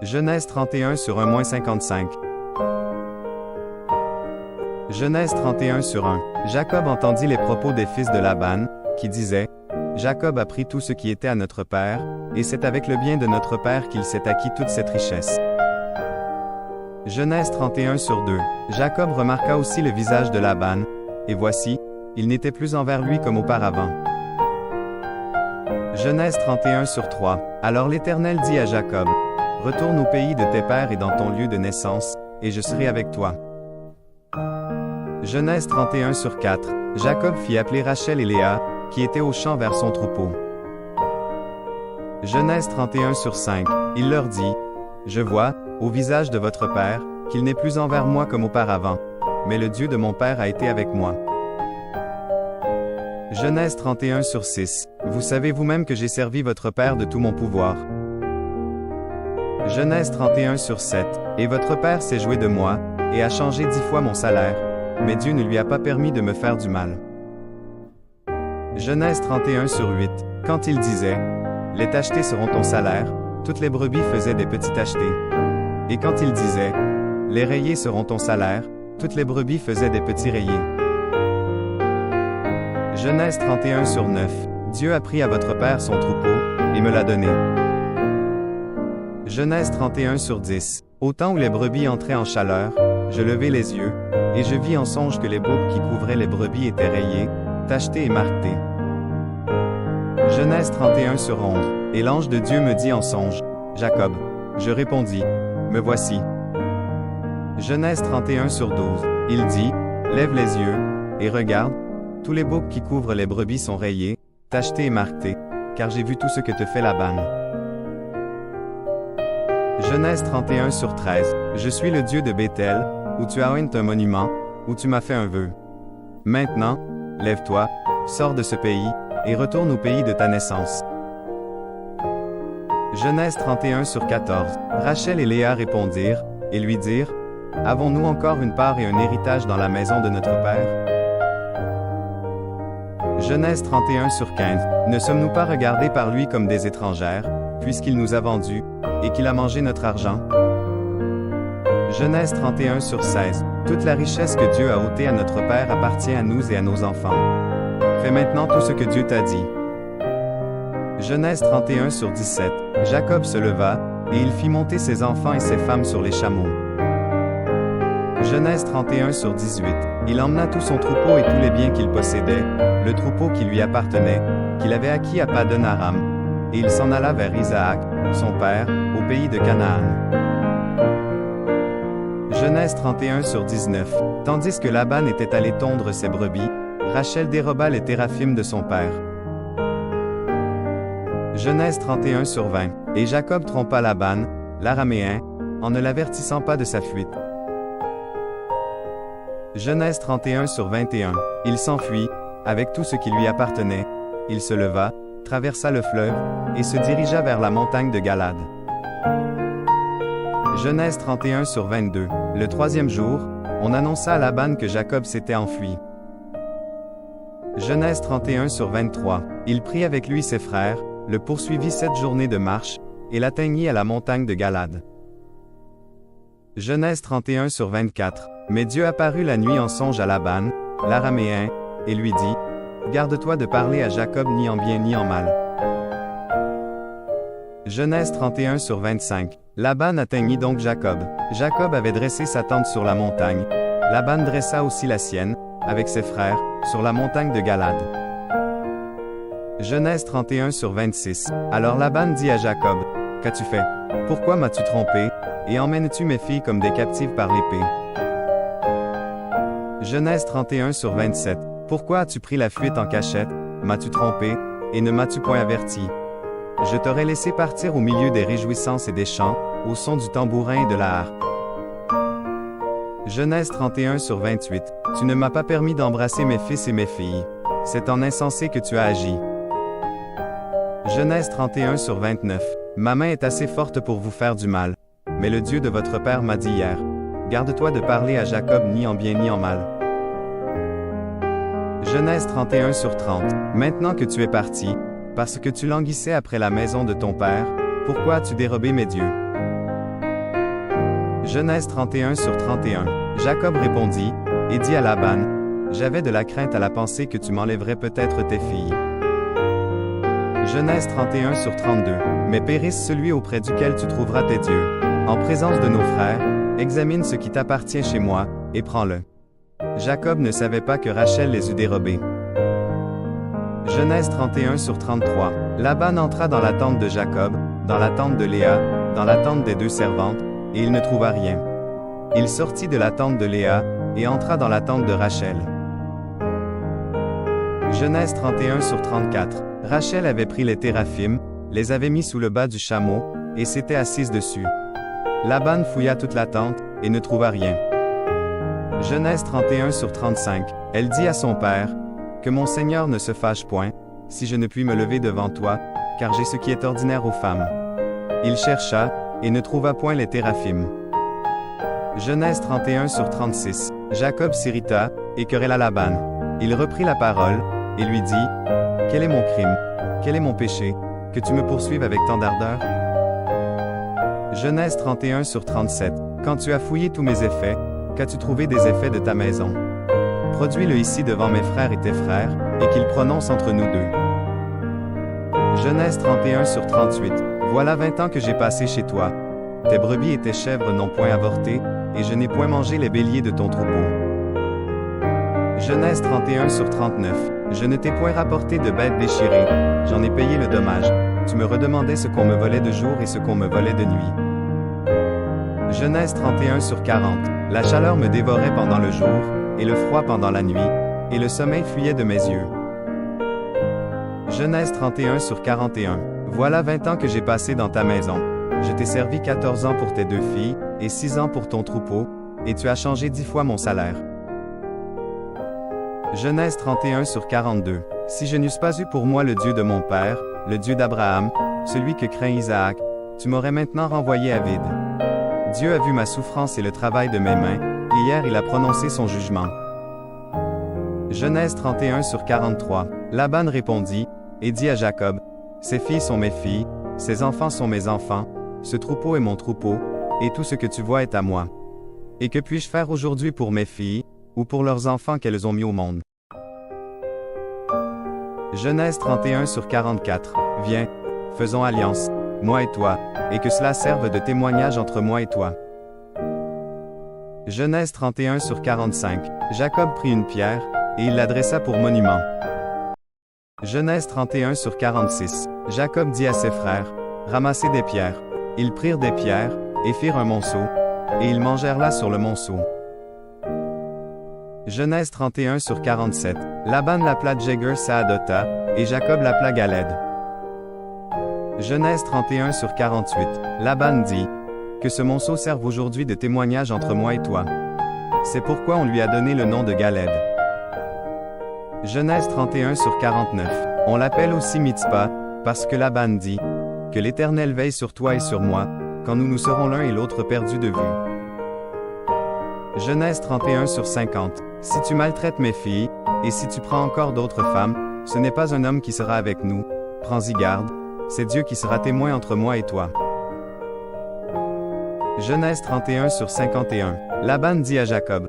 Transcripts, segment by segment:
Genèse 31 sur 1-55. Genèse 31 sur 1. Jacob entendit les propos des fils de Laban, qui disaient: Jacob a pris tout ce qui était à notre père, et c'est avec le bien de notre père qu'il s'est acquis toute cette richesse. Genèse 31 sur 2. Jacob remarqua aussi le visage de Laban, et voici, il n'était plus envers lui comme auparavant. Genèse 31 sur 3. Alors l'Éternel dit à Jacob: Retourne au pays de tes pères et dans ton lieu de naissance, et je serai avec toi. Genèse 31 sur 4. Jacob fit appeler Rachel et Léa, qui étaient au champ vers son troupeau. Genèse 31 sur 5. Il leur dit: Je vois, au visage de votre père, qu'il n'est plus envers moi comme auparavant, mais le Dieu de mon père a été avec moi. Genèse 31 sur 6. Vous savez vous-même que j'ai servi votre père de tout mon pouvoir. Genèse 31 sur 7. Et votre père s'est joué de moi, et a changé 10 fois mon salaire, mais Dieu ne lui a pas permis de me faire du mal. Genèse 31 sur 8. Quand il disait: Les tachetés seront ton salaire, toutes les brebis faisaient des petits tachetés. Et quand il disait: Les rayés seront ton salaire, toutes les brebis faisaient des petits rayés. Genèse 31 sur 9. Dieu a pris à votre père son troupeau, et me l'a donné. Genèse 31 sur 10. Au temps où les brebis entraient en chaleur, je levai les yeux, et je vis en songe que les boucs qui couvraient les brebis étaient rayés, tachetés et marquetés. Genèse 31 sur 11. Et l'ange de Dieu me dit en songe: Jacob. Je répondis: Me voici. Genèse 31 sur 12. Il dit: Lève les yeux, et regarde, tous les boucs qui couvrent les brebis sont rayés, tachetés et marquetés, car j'ai vu tout ce que te fait Laban. Genèse 31 sur 13. Je suis le Dieu de Béthel, où tu as oint un monument, où tu m'as fait un vœu. Maintenant, lève-toi, sors de ce pays, et retourne au pays de ta naissance. Genèse 31 sur 14. Rachel et Léa répondirent, et lui dirent: Avons-nous encore une part et un héritage dans la maison de notre père? Genèse 31 sur 15. Ne sommes-nous pas regardés par lui comme des étrangères, puisqu'il nous a vendus, et qu'il a mangé notre argent? Genèse 31 sur 16. Toute la richesse que Dieu a ôtée à notre Père appartient à nous et à nos enfants. Fais maintenant tout ce que Dieu t'a dit. Genèse 31 sur 17. Jacob se leva, et il fit monter ses enfants et ses femmes sur les chameaux. Genèse 31 sur 18. Il emmena tout son troupeau et tous les biens qu'il possédait, le troupeau qui lui appartenait, qu'il avait acquis à Padan-Aram, et il s'en alla vers Isaac, son père, au pays de Canaan. Genèse 31 sur 19. Tandis que Laban était allé tondre ses brebis, Rachel déroba les téraphimes de son père. Genèse 31 sur 20. Et Jacob trompa Laban, l'Araméen, en ne l'avertissant pas de sa fuite. Genèse 31 sur 21. Il s'enfuit, avec tout ce qui lui appartenait. Il se leva, traversa le fleuve, et se dirigea vers la montagne de Galad. Genèse 31 sur 22. Le troisième jour, on annonça à Laban que Jacob s'était enfui. Genèse 31 sur 23. Il prit avec lui ses frères, le poursuivit 7 journées de marche, et l'atteignit à la montagne de Galad. Genèse 31 sur 24. Mais Dieu apparut la nuit en songe à Laban, l'Araméen, et lui dit: Garde-toi de parler à Jacob ni en bien ni en mal. Genèse 31 sur 25. Laban atteignit donc Jacob. Jacob avait dressé sa tente sur la montagne. Laban dressa aussi la sienne, avec ses frères, sur la montagne de Galad. Genèse 31 sur 26. Alors Laban dit à Jacob: Qu'as-tu fait? Pourquoi m'as-tu trompé, et emmènes-tu mes filles comme des captives par l'épée? Genèse 31 sur 27. Pourquoi as-tu pris la fuite en cachette, m'as-tu trompé, et ne m'as-tu point averti? Je t'aurais laissé partir au milieu des réjouissances et des chants, au son du tambourin et de la harpe. Genèse 31 sur 28. Tu ne m'as pas permis d'embrasser mes fils et mes filles. C'est en insensé que tu as agi. Genèse 31 sur 29. Ma main est assez forte pour vous faire du mal. Mais le Dieu de votre père m'a dit hier: Garde-toi de parler à Jacob ni en bien ni en mal. Genèse 31 sur 30. Maintenant que tu es parti, parce que tu languissais après la maison de ton père, pourquoi as-tu dérobé mes dieux? Genèse 31 sur 31. Jacob répondit, et dit à Laban, j'avais de la crainte à la pensée que tu m'enlèverais peut-être tes filles. Genèse 31 sur 32. Mais périsse celui auprès duquel tu trouveras tes dieux. En présence de nos frères, examine ce qui t'appartient chez moi, et prends-le. Jacob ne savait pas que Rachel les eût dérobés. Genèse 31 sur 33. Laban entra dans la tente de Jacob, dans la tente de Léa, dans la tente des deux servantes, et il ne trouva rien. Il sortit de la tente de Léa, et entra dans la tente de Rachel. Genèse 31 sur 34. Rachel avait pris les téraphim, les avait mis sous le bas du chameau, et s'était assise dessus. Laban fouilla toute la tente, et ne trouva rien. Genèse 31 sur 35. Elle dit à son père, que mon Seigneur ne se fâche point, si je ne puis me lever devant toi, car j'ai ce qui est ordinaire aux femmes. Il chercha, et ne trouva point les téraphim. Genèse 31 sur 36. Jacob s'irrita, et querella Laban. Il reprit la parole, et lui dit, quel est mon crime? Quel est mon péché, que tu me poursuives avec tant d'ardeur? Genèse 31 sur 37. Quand tu as fouillé tous mes effets, qu'as-tu trouvé des effets de ta maison? Produis-le ici devant mes frères et tes frères, et qu'ils prononcent entre nous deux. Genèse 31 sur 38. Voilà 20 ans que j'ai passé chez toi. Tes brebis et tes chèvres n'ont point avorté, et je n'ai point mangé les béliers de ton troupeau. Genèse 31 sur 39. Je ne t'ai point rapporté de bêtes déchirées, j'en ai payé le dommage. Tu me redemandais ce qu'on me volait de jour et ce qu'on me volait de nuit. Genèse 31 sur 40. La chaleur me dévorait pendant le jour, et le froid pendant la nuit, et le sommeil fuyait de mes yeux. Genèse 31 sur 41. Voilà 20 ans que j'ai passé dans ta maison. Je t'ai servi 14 ans pour tes deux filles, et 6 ans pour ton troupeau, et tu as changé 10 fois mon salaire. Genèse 31 sur 42. Si je n'eusse pas eu pour moi le Dieu de mon père, le Dieu d'Abraham, celui que craint Isaac, tu m'aurais maintenant renvoyé à vide. Dieu a vu ma souffrance et le travail de mes mains, et hier il a prononcé son jugement. Genèse 31 sur 43. Laban répondit, et dit à Jacob, ces filles sont mes filles, ces enfants sont mes enfants, ce troupeau est mon troupeau, et tout ce que tu vois est à moi. Et que puis-je faire aujourd'hui pour mes filles, ou pour leurs enfants qu'elles ont mis au monde? Genèse 31 sur 44. Viens, faisons alliance, moi et toi, et que cela serve de témoignage entre moi et toi. Genèse 31 sur 45. Jacob prit une pierre, et il l'adressa pour monument. Genèse 31 sur 46. Jacob dit à ses frères, ramassez des pierres. Ils prirent des pierres, et firent un monceau, et ils mangèrent là sur le monceau. Genèse 31 sur 47. Laban l'appela Jegur Sahadota, et Jacob l'appela Galed. Genèse 31 sur 48. Laban dit, que ce monceau serve aujourd'hui de témoignage entre moi et toi. C'est pourquoi on lui a donné le nom de Galed. Genèse 31 sur 49. On l'appelle aussi Mitzpah, parce que Laban dit, que l'Éternel veille sur toi et sur moi, quand nous serons l'un et l'autre perdus de vue. Genèse 31 sur 50. Si tu maltraites mes filles, et si tu prends encore d'autres femmes, ce n'est pas un homme qui sera avec nous, prends-y garde, c'est Dieu qui sera témoin entre moi et toi. Genèse 31 sur 51. Laban dit à Jacob,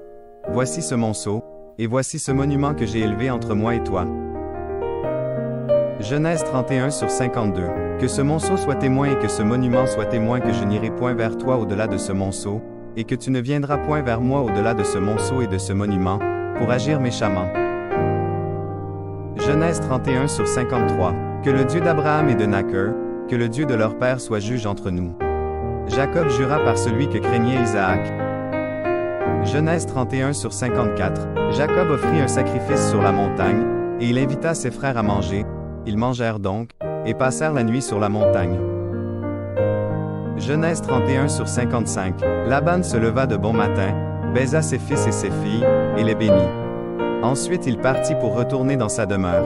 voici ce monceau, et voici ce monument que j'ai élevé entre moi et toi. Genèse 31 sur 52. Que ce monceau soit témoin et que ce monument soit témoin que je n'irai point vers toi au-delà de ce monceau, et que tu ne viendras point vers moi au-delà de ce monceau et de ce monument, pour agir méchamment. Genèse 31 sur 53. Que le Dieu d'Abraham et de Nakhor, que le Dieu de leur père soit juge entre nous. Jacob jura par celui que craignait Isaac. Genèse 31 sur 54. Jacob offrit un sacrifice sur la montagne, et il invita ses frères à manger. Ils mangèrent donc, et passèrent la nuit sur la montagne. Genèse 31 sur 55. Laban se leva de bon matin, baisa ses fils et ses filles, et les bénit. Ensuite il partit pour retourner dans sa demeure.